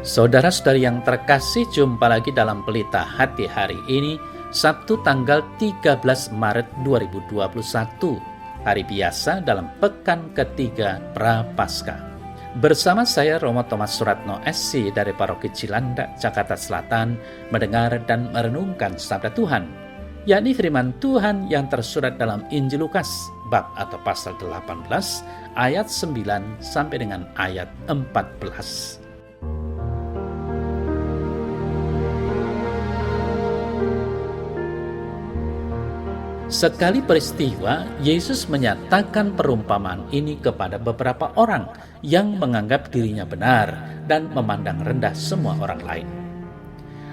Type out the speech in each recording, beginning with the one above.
Saudara-saudari yang terkasih, jumpa lagi dalam Pelita Hati hari ini, Sabtu tanggal 13 Maret 2021, hari biasa dalam pekan ketiga Prapaskah. Bersama saya Romo Thomas Suratno SC dari Paroki Cilandak, Jakarta Selatan, mendengar dan merenungkan sabda Tuhan, yakni firman Tuhan yang tersurat dalam Injil Lukas, bab atau pasal 18, ayat 9 sampai dengan ayat 14. Sekali peristiwa, Yesus menyatakan perumpamaan ini kepada beberapa orang yang menganggap dirinya benar dan memandang rendah semua orang lain.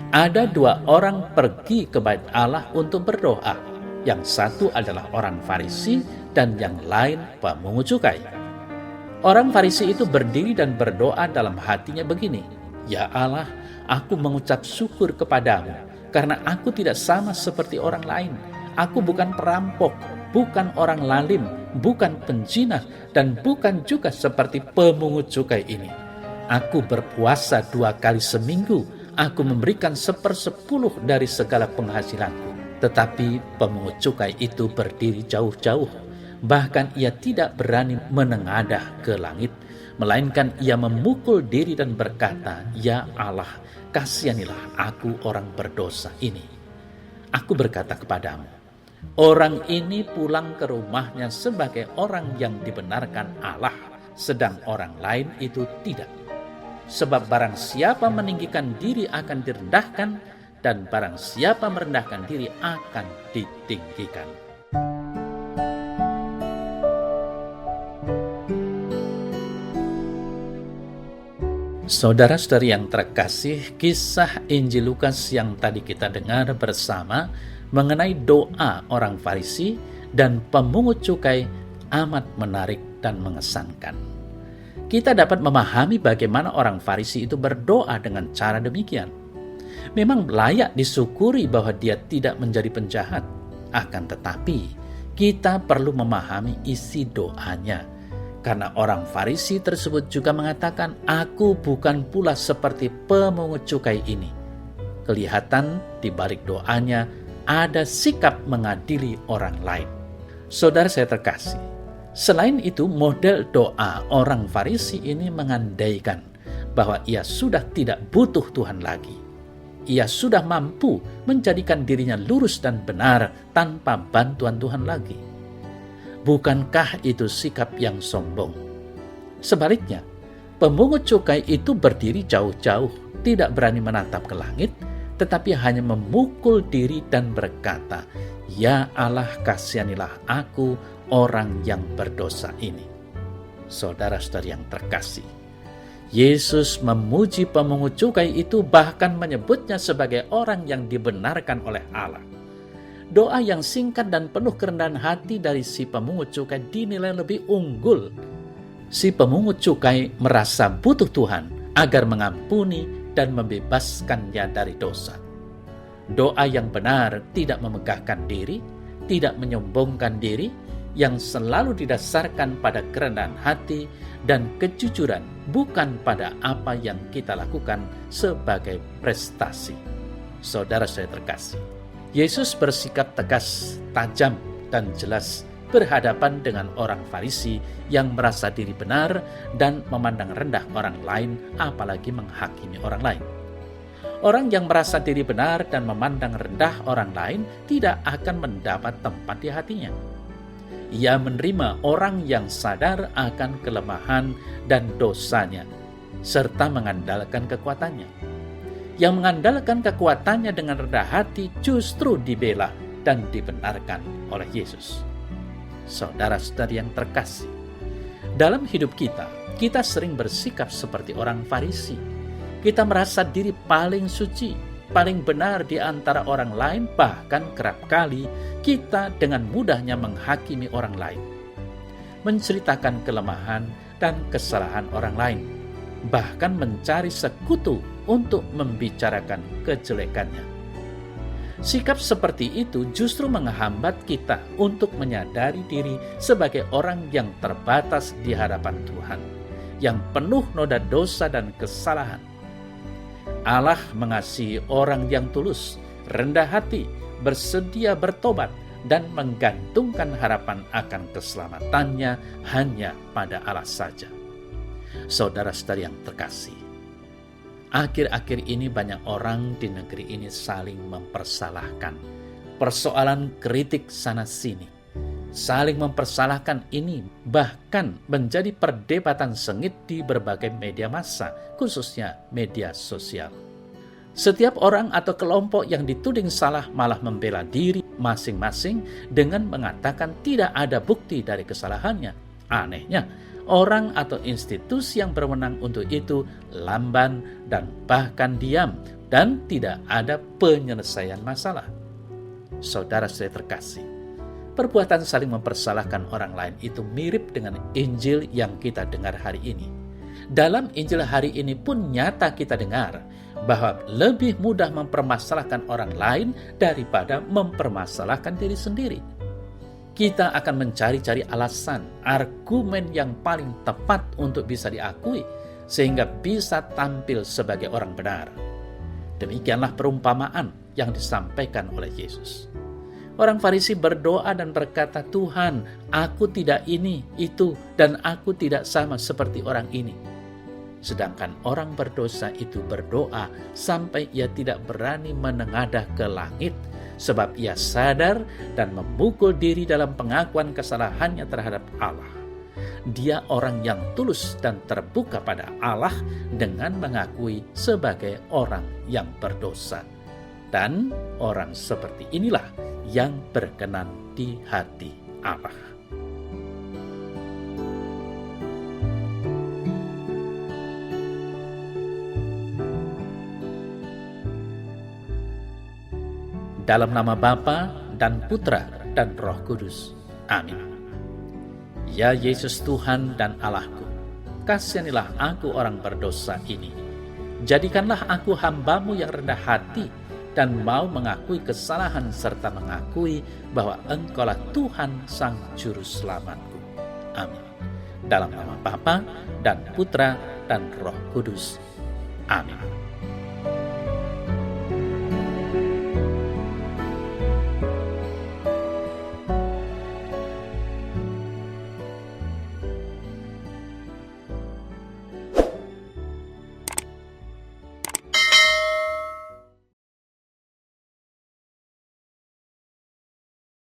Ada dua orang pergi ke bait Allah untuk berdoa. Yang satu adalah orang Farisi dan yang lain pemungut cukai. Orang Farisi itu berdiri dan berdoa dalam hatinya begini, "Ya Allah, aku mengucap syukur kepadamu karena aku tidak sama seperti orang lain. Aku bukan perampok, bukan orang lalim, bukan penjinah, dan bukan juga seperti pemungut cukai ini. Aku berpuasa 2 kali seminggu, aku memberikan 1/10 dari segala penghasilanku." Tetapi pemungut cukai itu berdiri jauh-jauh. Bahkan ia tidak berani menengadah ke langit, melainkan ia memukul diri dan berkata, "Ya Allah, kasihanilah aku orang berdosa ini. Aku berkata kepadamu, orang ini pulang ke rumahnya sebagai orang yang dibenarkan Allah, sedang orang lain itu tidak. Sebab barang siapa meninggikan diri akan direndahkan, dan barang siapa merendahkan diri akan ditinggikan." Saudara-saudari yang terkasih, kisah Injil Lukas yang tadi kita dengar bersama mengenai doa orang Farisi dan pemungut cukai amat menarik dan mengesankan. Kita dapat memahami bagaimana orang Farisi itu berdoa dengan cara demikian. Memang layak disyukuri bahwa dia tidak menjadi penjahat. Akan tetapi, kita perlu memahami isi doanya. Karena orang Farisi tersebut juga mengatakan, "Aku bukan pula seperti pemungut cukai ini." Kelihatan di balik doanya ada sikap mengadili orang lain. Saudara saya terkasih, selain itu model doa orang Farisi ini mengandaikan bahwa ia sudah tidak butuh Tuhan lagi. Ia sudah mampu menjadikan dirinya lurus dan benar tanpa bantuan Tuhan lagi. Bukankah itu sikap yang sombong? Sebaliknya, pemungut cukai itu berdiri jauh-jauh, tidak berani menatap ke langit, tetapi hanya memukul diri dan berkata, "Ya Allah, kasihanilah aku orang yang berdosa ini." Saudara-saudari yang terkasih, Yesus memuji pemungut cukai itu, bahkan menyebutnya sebagai orang yang dibenarkan oleh Allah. Doa yang singkat dan penuh kerendahan hati dari si pemungut cukai dinilai lebih unggul. Si pemungut cukai merasa butuh Tuhan agar mengampuni dan membebaskannya dari dosa. Doa yang benar tidak memegahkan diri, tidak menyombongkan diri, yang selalu didasarkan pada kerendahan hati dan kejujuran, bukan pada apa yang kita lakukan sebagai prestasi. Saudara saya terkasih, Yesus bersikap tegas, tajam, dan jelas berhadapan dengan orang Farisi yang merasa diri benar dan memandang rendah orang lain, apalagi menghakimi orang lain. Orang yang merasa diri benar dan memandang rendah orang lain tidak akan mendapat tempat di hatinya. Ia menerima orang yang sadar akan kelemahan dan dosanya, serta mengandalkan kekuatannya. Yang mengandalkan kekuatannya dengan rendah hati justru dibela dan dibenarkan oleh Yesus. Saudara-saudari yang terkasih, dalam hidup kita sering bersikap seperti orang Farisi. Kita merasa diri paling suci, paling benar di antara orang lain, bahkan kerap kali kita dengan mudahnya menghakimi orang lain, menceritakan kelemahan dan kesalahan orang lain, bahkan mencari sekutu untuk membicarakan kejelekannya. Sikap seperti itu justru menghambat kita untuk menyadari diri sebagai orang yang terbatas di hadapan Tuhan, yang penuh noda dosa dan kesalahan. Allah mengasihi orang yang tulus, rendah hati, bersedia bertobat, dan menggantungkan harapan akan keselamatannya hanya pada Allah saja. Saudara-saudari yang terkasih, akhir-akhir ini banyak orang di negeri ini saling mempersalahkan. Persoalan kritik sana-sini, saling mempersalahkan ini bahkan menjadi perdebatan sengit di berbagai media massa, khususnya media sosial. Setiap orang atau kelompok yang dituding salah malah membela diri masing-masing dengan mengatakan tidak ada bukti dari kesalahannya. Anehnya, orang atau institusi yang berwenang untuk itu lamban dan bahkan diam dan tidak ada penyelesaian masalah. Saudara-saudari terkasih, perbuatan saling mempersalahkan orang lain itu mirip dengan Injil yang kita dengar hari ini. Dalam Injil hari ini pun nyata kita dengar bahwa lebih mudah mempermasalahkan orang lain daripada mempermasalahkan diri sendiri. Kita akan mencari-cari alasan, argumen yang paling tepat untuk bisa diakui, sehingga bisa tampil sebagai orang benar. Demikianlah perumpamaan yang disampaikan oleh Yesus. Orang Farisi berdoa dan berkata, "Tuhan, aku tidak ini, itu, dan aku tidak sama seperti orang ini." Sedangkan orang berdosa itu berdoa sampai ia tidak berani menengadah ke langit, sebab ia sadar dan memukul diri dalam pengakuan kesalahannya terhadap Allah. Dia orang yang tulus dan terbuka pada Allah dengan mengakui sebagai orang yang berdosa. Dan orang seperti inilah yang berkenan di hati Allah. Dalam nama Bapa dan Putra dan Roh Kudus. Amin. Ya Yesus Tuhan dan Allahku, kasihanilah aku orang berdosa ini. Jadikanlah aku hamba-Mu yang rendah hati dan mau mengakui kesalahan serta mengakui bahwa Engkaulah Tuhan Sang Juru Selamatku. Amin. Dalam nama Bapa dan Putra dan Roh Kudus. Amin.